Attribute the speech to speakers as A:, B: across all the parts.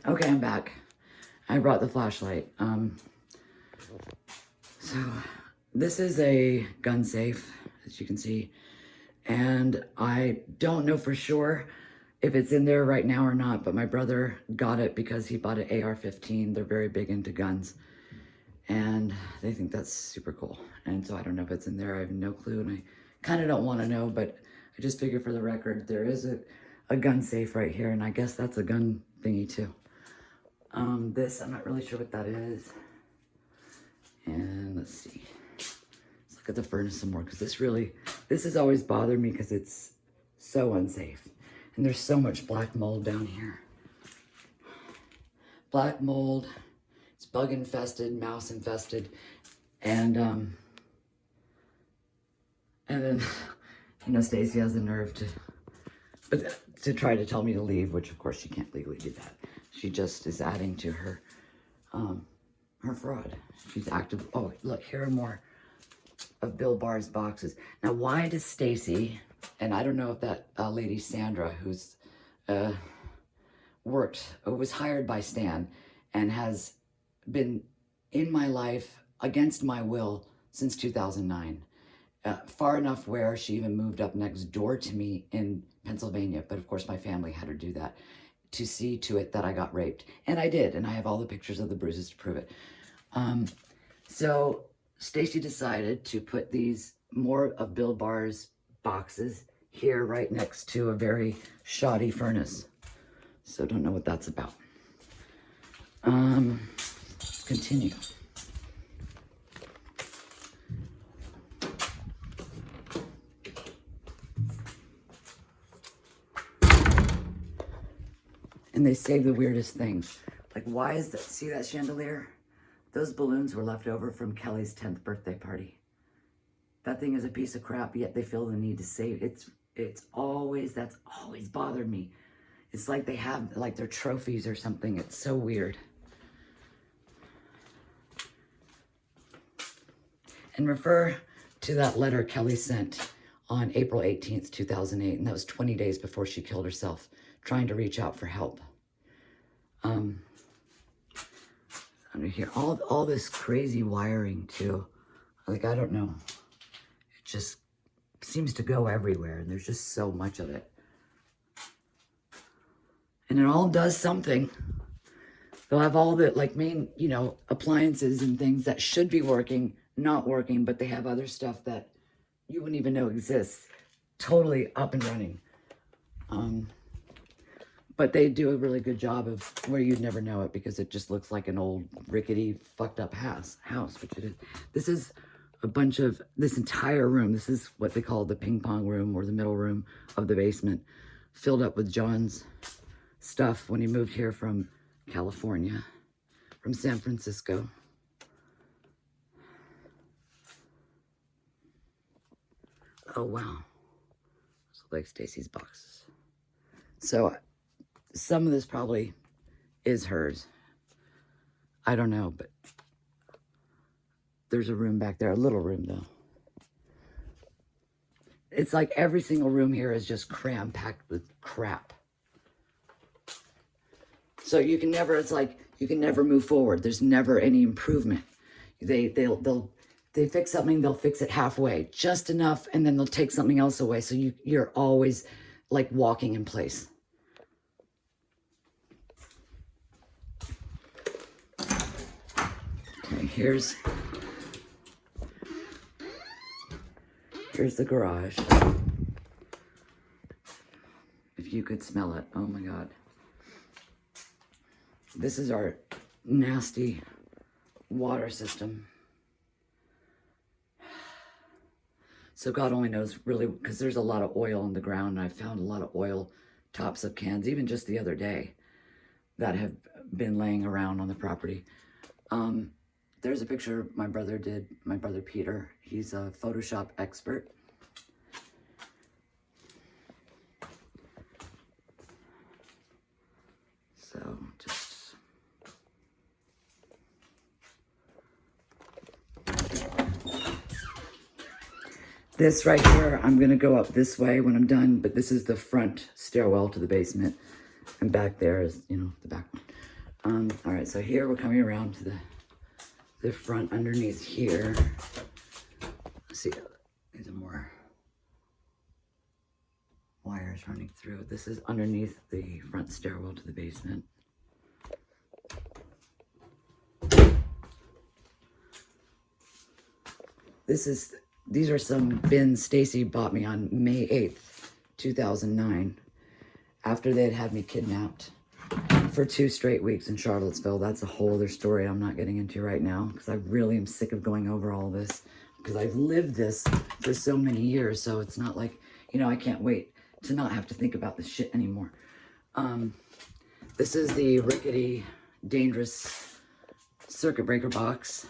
A: Okay, I'm back. I brought the flashlight. So this is a gun safe, as you can see, and I don't know for sure if it's in there right now or not, but my brother got it because he bought an AR-15. They're very big into guns, and they think that's super cool. And so I don't know if it's in there. I have no clue, and I kind of don't want to know, but I just figured for the record, there is a gun safe right here, and I guess that's a gun thingy too. This, I'm not really sure what that is. And let's see. Let's look at the furnace some more, because this has always bothered me because it's so unsafe. And there's so much black mold down here. Black mold, it's bug infested, mouse infested, and then, you know, Stacy has the nerve to try to tell me to leave, which of course she can't legally do that. She just is adding to her fraud. She's active. Oh, look, here are more of Bill Barr's boxes. Now, why does Stacy, and I don't know if that lady Sandra, who's was hired by Stan and has been in my life against my will since 2009. Far enough where she even moved up next door to me in Pennsylvania. But of course, my family had her do that to see to it that I got raped. And I did, and I have all the pictures of the bruises to prove it. So Stacy decided to put these more of Bill Barr's boxes here right next to a very shoddy furnace. So don't know what that's about. Let's continue. And they say the weirdest things. Like, why is that? See that chandelier? Those balloons were left over from Kelly's 10th birthday party. That thing is a piece of crap, yet they feel the need to save it. That's always bothered me. It's like they have, like, their trophies or something. It's so weird. And refer to that letter Kelly sent on April 18th, 2008. And that was 20 days before she killed herself, trying to reach out for help. Under here, all this crazy wiring too. Like, I don't know. It just seems to go everywhere, and there's just so much of it. And it all does something. They'll have all the, like, main, you know, appliances and things that should be working, not working, but they have other stuff that you wouldn't even know exists, totally up and running. But they do a really good job of where you'd never know it, because it just looks like an old rickety fucked up house, which it is. This is a bunch of, this entire room, this is what they call the ping pong room or the middle room of the basement, filled up with John's stuff when he moved here from California, from San Francisco. Oh, wow. Those look like Stacy's boxes. So some of this probably is hers. I don't know, but there's a room back there, a little room though. It's like every single room here is just cram-packed with crap. So you can never, it's like, you can never move forward. There's never any improvement. They fix something, they'll fix it halfway, just enough, and then they'll take something else away. So you're always like walking in place. Okay, here's the garage. If you could smell it, oh my God. This is our nasty water system. So God only knows really, because there's a lot of oil in the ground, and I found a lot of oil tops of cans, even just the other day, that have been laying around on the property. There's a picture my brother did, my brother Peter. He's a Photoshop expert. So just... This right here, I'm gonna go up this way when I'm done, but this is the front stairwell to the basement. And back there is, you know, the back one. All right, so here we're coming around to the front underneath here. Let's see, these are more wires running through. This is underneath the front stairwell to the basement. These are some bins Stacy bought me on May 8th, 2009, after they had me kidnapped for 2 straight weeks in Charlottesville. That's a whole other story I'm not getting into right now, because I really am sick of going over all this, because I've lived this for so many years. So it's not like, you know, I can't wait to not have to think about this shit anymore. This is the rickety, dangerous circuit breaker box.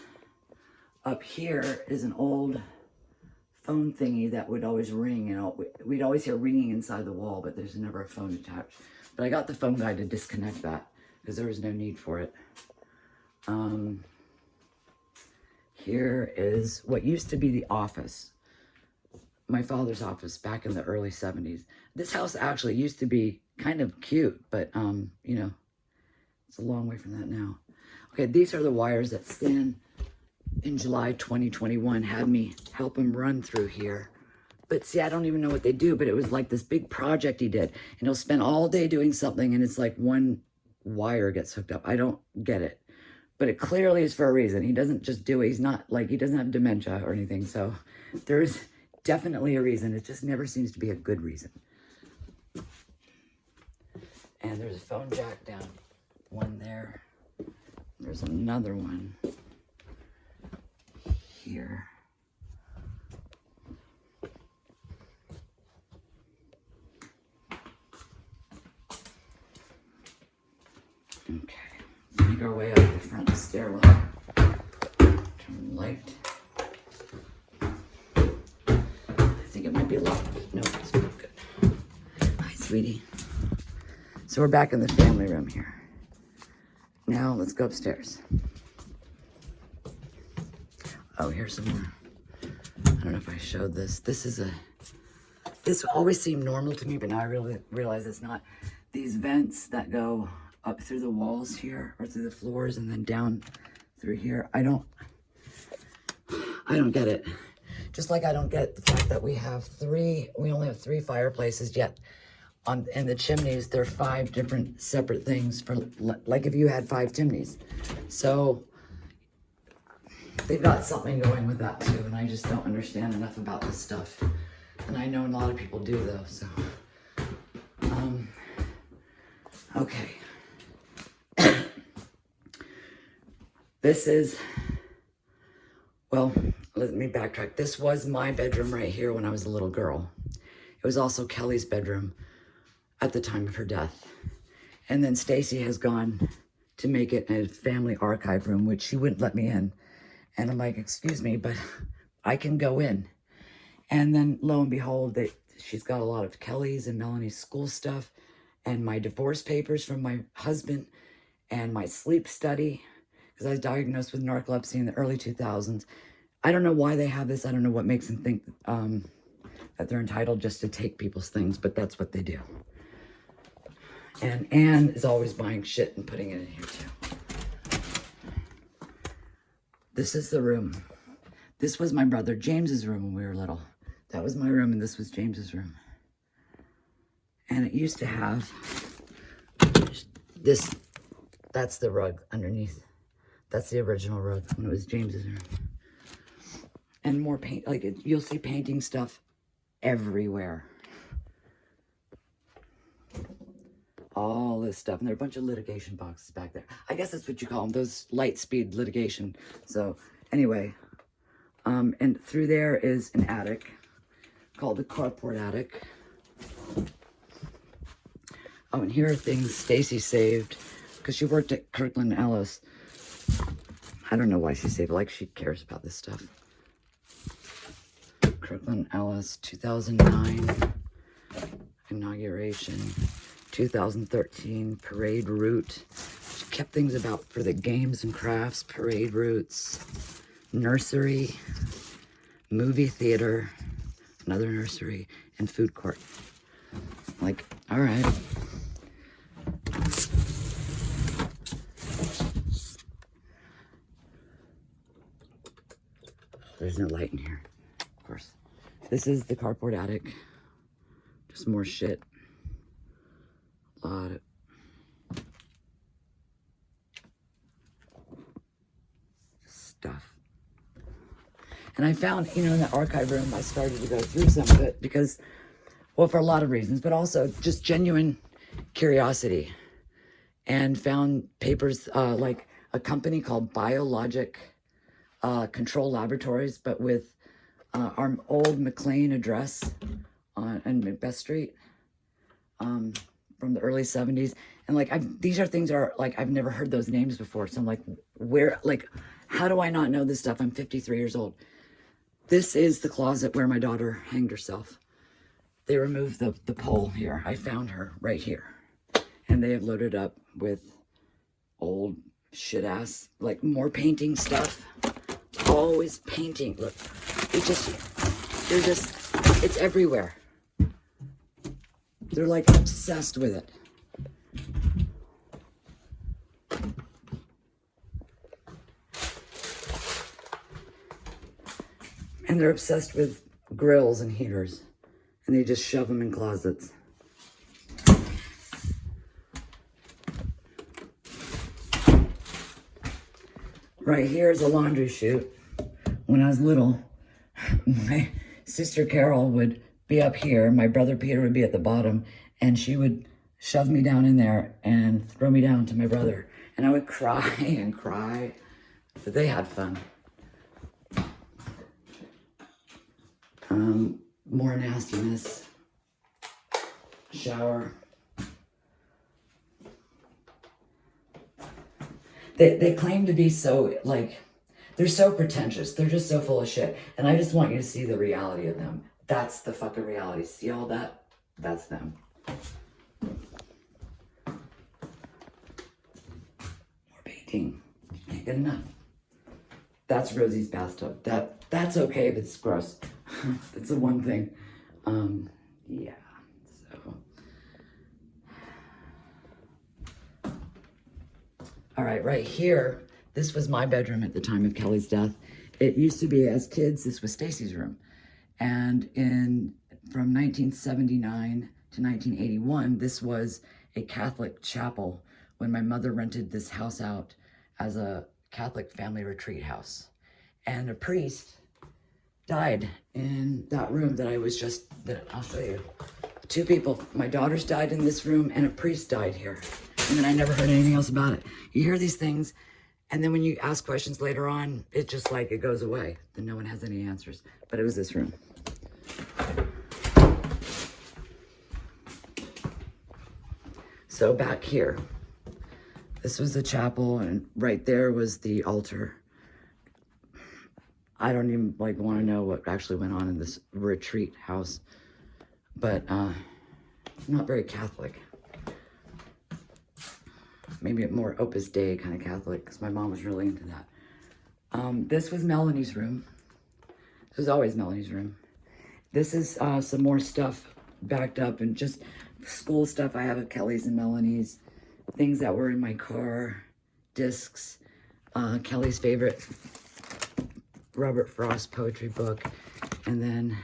A: Up here is an old phone thingy that would always ring, and we'd always hear ringing inside the wall, but there's never a phone attached. But I got the phone guy to disconnect that because there was no need for it. Here is what used to be the office, my father's office back in the early 70s. This house actually used to be kind of cute, but you know, it's a long way from that now. Okay, these are the wires that Stan in July 2021 had me help him run through here. But see, I don't even know what they do, but it was like this big project he did. And he'll spend all day doing something, and it's like one wire gets hooked up. I don't get it. But it clearly is for a reason. He doesn't just do it. He's not like, he doesn't have dementia or anything. So there's definitely a reason. It just never seems to be a good reason. And there's a phone jack down one there. There's another one here. Okay, make our way up the front stairwell. Turn the light. I think it might be locked. No, it's not good. Hi, sweetie. So we're back in the family room here. Now let's go upstairs. Oh, here's some more. I don't know if I showed this. This always seemed normal to me, but now I really realize it's not. These vents that go up through the walls here, or through the floors, and then down through here. I don't get it. Just like I don't get the fact that we only have 3 fireplaces, yet in the chimneys, there are 5 different separate things for, like if you had 5 chimneys. So they've got something going with that too, and I just don't understand enough about this stuff. And I know a lot of people do though, so. Okay. This is, well, let me backtrack. This was my bedroom right here when I was a little girl. It was also Kelly's bedroom at the time of her death. And then Stacy has gone to make it a family archive room, which she wouldn't let me in. And I'm like, excuse me, but I can go in. And then lo and behold, she's got a lot of Kelly's and Melanie's school stuff, and my divorce papers from my husband, and my sleep study, because I was diagnosed with narcolepsy in the early 2000s. I don't know why they have this. I don't know what makes them think that they're entitled just to take people's things, but that's what they do. And Anne is always buying shit and putting it in here too. This is the room. This was my brother James's room when we were little. That was my room, and this was James's room. And it used to have this, that's the rug underneath. That's the original rug when it was James's room. And more paint, like you'll see painting stuff everywhere. All this stuff. And there are a bunch of litigation boxes back there. I guess that's what you call them, those light speed litigation. So anyway, and through there is an attic called the carport attic. Oh, and here are things Stacy saved because she worked at Kirkland Ellis. I don't know why she saved it, like she cares about this stuff. Kirkland Ellis, 2009 inauguration, 2013 parade route. She kept things about for the games and crafts, parade routes, nursery, movie theater, another nursery, and food court. Like, all right. There's no light in here, of course. This is the carport attic. Just more shit. A lot of stuff. And I found, you know, in the archive room, I started to go through some of it because, well, for a lot of reasons, but also just genuine curiosity. And found papers like a company called Biologic Control Laboratories, but with our old McLean address on Macbeth Street from the early 70s. And like, these are things that are like, I've never heard those names before. So I'm like, where, like, how do I not know this stuff? I'm 53 years old. This is the closet where my daughter hanged herself. They removed the pole here. I found her right here. And they have loaded up with old shit ass, like more painting stuff. Always painting. Look, it's everywhere. They're like obsessed with it. And they're obsessed with grills and heaters. And they just shove them in closets. Right here is a laundry chute. When I was little, my sister Carol would be up here. My brother Peter would be at the bottom. And she would shove me down in there and throw me down to my brother. And I would cry and cry. But they had fun. More nastiness. Shower. They claim to be so, like, they're so pretentious. They're just so full of shit. And I just want you to see the reality of them. That's the fucking reality. See all that? That's them. More painting. Can't get enough. That's Rosie's bathtub. That's okay if it's gross. That's the one thing. Yeah. So. All right, right here, this was my bedroom at the time of Kelly's death. It used to be, as kids, this was Stacy's room. And from 1979 to 1981, this was a Catholic chapel when my mother rented this house out as a Catholic family retreat house. And a priest died in that room that I'll show you. Two people, my daughters died in this room and a priest died here. And then I never heard anything else about it. You hear these things, and then when you ask questions later on, it just like, it goes away. Then no one has any answers. But it was this room. So back here, this was the chapel, and right there was the altar. I don't even like want to know what actually went on in this retreat house, but not very Catholic. Maybe a more Opus Dei kind of Catholic, because my mom was really into that. This was Melanie's room. This was always Melanie's room. This is some more stuff backed up, and just school stuff I have of Kelly's and Melanie's. Things that were in my car, discs, Kelly's favorite Robert Frost poetry book, and then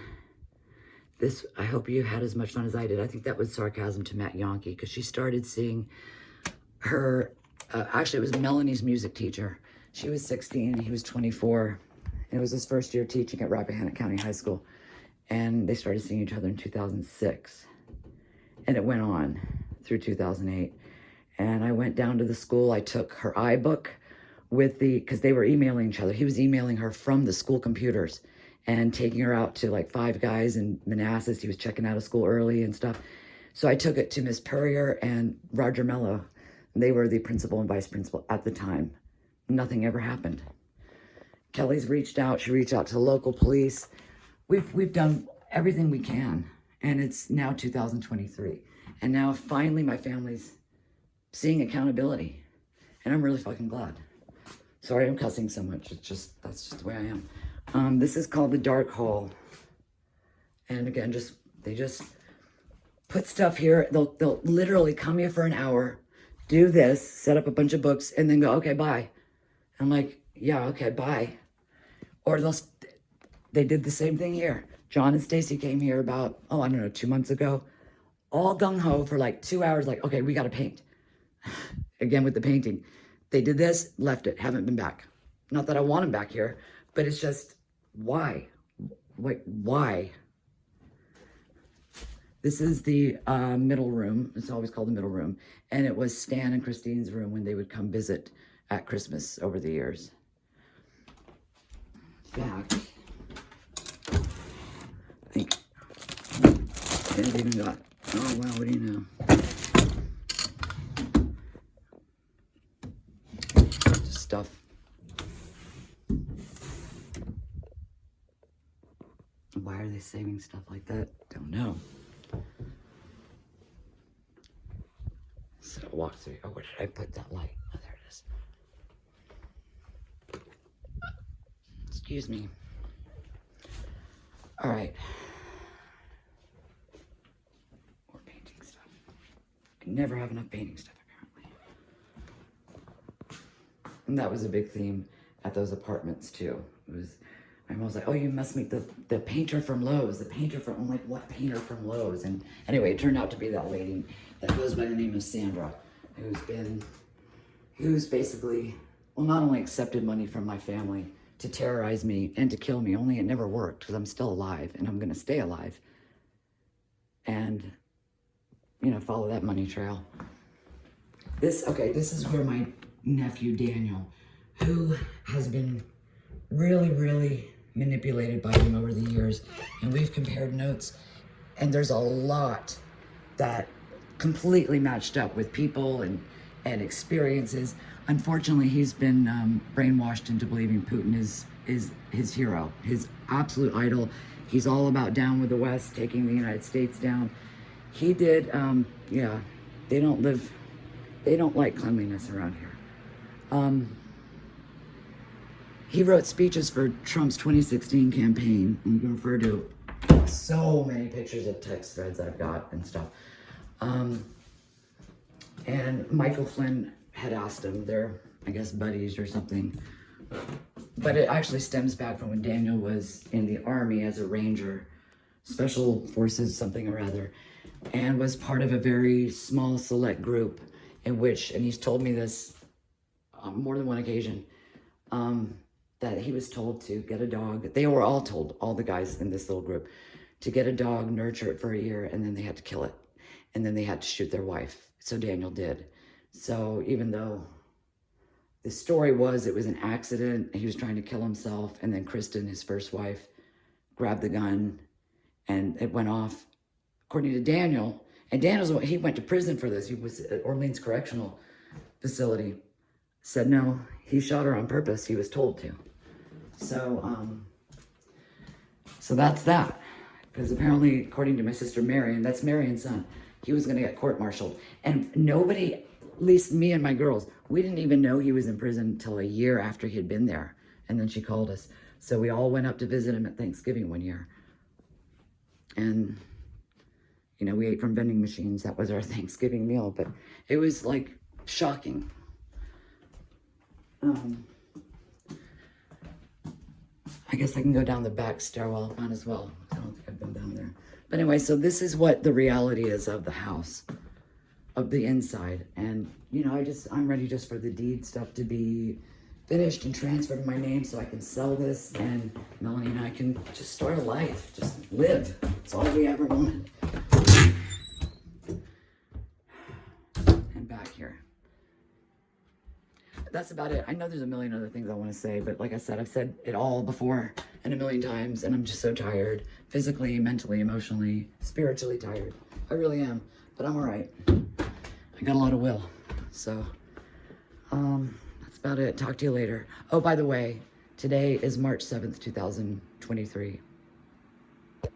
A: this, I hope you had as much fun as I did. I think that was sarcasm to Matt Yonke, because she started seeing her, actually it was Melanie's music teacher. She was 16 and he was 24. And it was his first year teaching at Rappahannock County High School. And they started seeing each other in 2006. And it went on through 2008. And I went down to the school. I took her iBook because they were emailing each other. He was emailing her from the school computers and taking her out to like Five Guys in Manassas. He was checking out of school early and stuff. So I took it to Miss Purrier and Roger Mello. They were the principal and vice principal at the time. Nothing ever happened. Kelly's reached out. She reached out to the local police. We've done everything we can. And it's now 2023. And now finally my family's seeing accountability. And I'm really fucking glad. Sorry I'm cussing so much. That's just the way I am. This is called the Dark Hole. And again, they just put stuff here. They'll literally come here for an hour, do this, set up a bunch of books, and then go, okay, bye. I'm like, yeah, okay, bye. Or they did the same thing here. John and Stacy came here about, I don't know, 2 months ago, all gung-ho for like 2 hours, like, okay, we got to paint. Again, with the painting. They did this, left it, haven't been back. Not that I want them back here, but it's just, why? Like, why? This is the middle room. It's always called the middle room. And it was Stan and Christine's room when they would come visit at Christmas over the years. Back. I think it's even got, oh wow, what do you know? Just stuff. Why are they saving stuff like that? Don't know. So walk through. Oh, where did I put that light? Oh, there it is. Excuse me. All right. More painting stuff. Can never have enough painting stuff, apparently. And that was a big theme at those apartments too. It was. My mom was like, "Oh, you must meet the painter from Lowe's. The painter from." I'm like, "What painter from Lowe's?" And anyway, it turned out to be that lady that goes by the name of Sandra, who's basically, well, not only accepted money from my family to terrorize me and to kill me, only it never worked because I'm still alive and I'm going to stay alive. And, you know, follow that money trail. This is where my nephew Daniel, who has been really, really manipulated by him over the years, and we've compared notes, and there's a lot that completely matched up with people and experiences. Unfortunately, he's been brainwashed into believing Putin is his hero, his absolute idol. He's all about down with the West, taking the United States down. He did, yeah, they don't like cleanliness around here. He wrote speeches for Trump's 2016 campaign, and you can refer to so many pictures of text threads I've got and stuff. And Michael Flynn had asked him, they're, I guess, buddies or something. But it actually stems back from when Daniel was in the Army as a Ranger, Special Forces something or other, and was part of a very small select group in which, and he's told me this on more than one occasion, that he was told to get a dog. They were all told, all the guys in this little group, to get a dog, nurture it for a year, and then they had to kill it. And then they had to shoot their wife. So Daniel did. So even though the story was it was an accident, he was trying to kill himself, and then Kristen, his first wife, grabbed the gun, and it went off. According to Daniel, and he went to prison for this. He was at Orleans Correctional Facility. Said no, he shot her on purpose. He was told to. So that's that. Because apparently, according to my sister Marion, that's Marion's son, he was going to get court-martialed. And nobody, at least me and my girls, we didn't even know he was in prison until a year after he had been there. And then she called us. So we all went up to visit him at Thanksgiving one year. And, you know, we ate from vending machines. That was our Thanksgiving meal. But it was, like, shocking. I guess I can go down the back stairwell, might as well. I don't think I've been down there. But anyway, so this is what the reality is of the house, of the inside. And, you know, I'm ready just for the deed stuff to be finished and transferred in my name so I can sell this, and Melanie and I can just start a life, just live. It's all we ever wanted. And back here. That's about it. I know there's a million other things I want to say, but like I said, I've said it all before and a million times, and I'm just so tired. Physically, mentally, emotionally, spiritually tired. I really am, but I'm all right. I got a lot of will. So, that's about it. Talk to you later. Oh, by the way, today is March 7th, 2023.